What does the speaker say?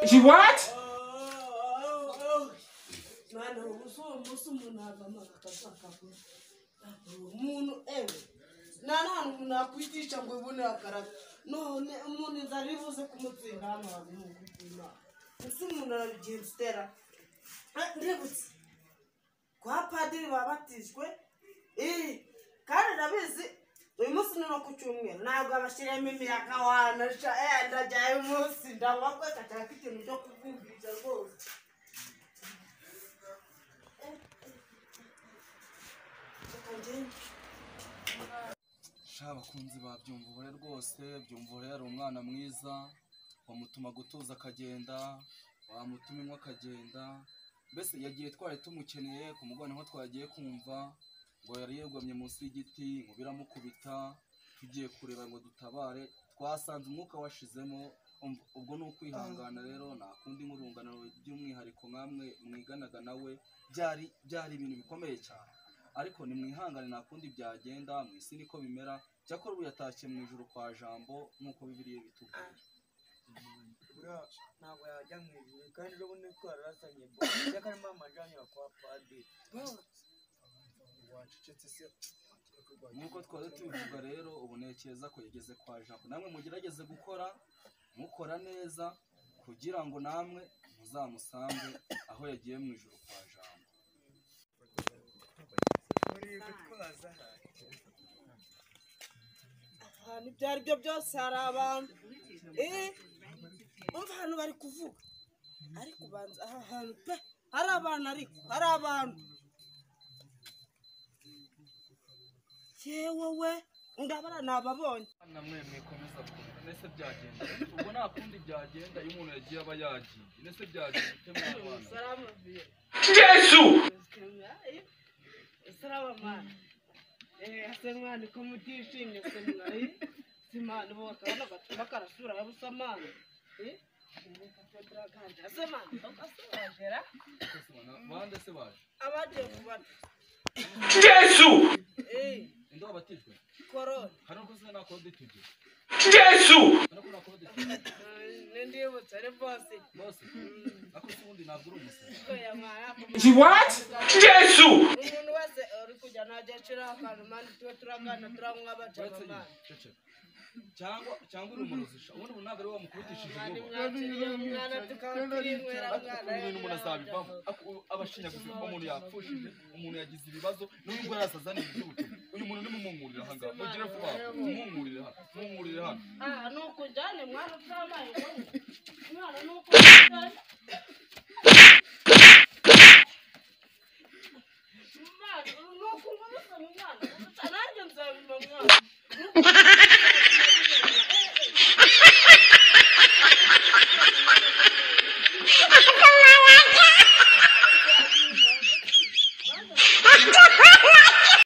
She what? Mwana umuntu avama akasaka umuntu ewe nana umuntu akwitisha ngo ibone akaraka none umuntu nzaribuze kumutsinda hano hantu mu kutima ese umuntu aragenzitera ndibutse kwa padiri babatijwe kandi nabizi uyu munsi no ku cyumweru ntabwo abashiremo imiyaga wana ndajyayo umunsi ndangwa ko kataka ikintu cyo kuvugisha rwose abakunzi babyumvuye rwose byumvuye ari umwana mwiza wamutuma gutuza akagenda wamutuma imwe akagenda mbese yagiye twari tumukeneye ku mugabane nko twagiye kumva ngo yari yegomye munsi y'igiti ngo biramukubita tugiye kureba ngo dutabare twasanze umwuka washizemo ubwo ni ukwihangana rero nta kundi nk'urungano by'umwihariko mwamwe mwiganaga nawe byari ibintu bikomeye cyane ariko ni mwihangane nta kundi byagenda mu isi niko bimera cyakora ubu yatashye mu ijuru kwa jambo nk'uko bibiliya bitubwira ntabwo yajya mu ijuru kandi urabona ko yarasanye yakarimo amajyanye kwa padiri nk'uko twari tubivuga rero ubu ntekereza ko yageze kwa jambo namwe mugerageze mukora neza kugira ngo namwe muzamusange aho yagiye mu ijuru kwa jambo ibyo ari byo byose hari abantu umva hano bari kuvuga ariko ubanza aha hantu pe hari abantu ariko hari abantu yewe we ndabara nababonye namwe mwikomeza kumva nese byagenda ubwo nta kundi byagenda iyo umuntu yagiye aba yagiye nese byagenda Yesu salama mwana asemwana ko mutishimye semwana simana bo kana batuma karasura yabusamana bande se baje abaje kubana Yesu ndo abatijwe korona hano ko se na kode tujye Yesu hano ko na kode nendiye butare bose ako sundi ntabwo uri umusazi ko yamara She what? Yesu umuntu wese uri kujya najya cira akantu mani tuwe turangana turanywa abajama cyangwa uri umuruzisha ubundi umuntu ntabwo ari wamukubitishije umwana tukatinywera mwana umuntu azabivamo abashinyaguzi umuntu yapfushije umuntu yagize ibibazo n'ubwo yarasazaniye iby'ubutumwa uyu muntu nimumungurira aha ngaha mugire vuba mumungurire hano nuko ujyane mwana utamaye mwana nuko ujyane mwana nuko ngomeza mwana nanjye nzabima mwana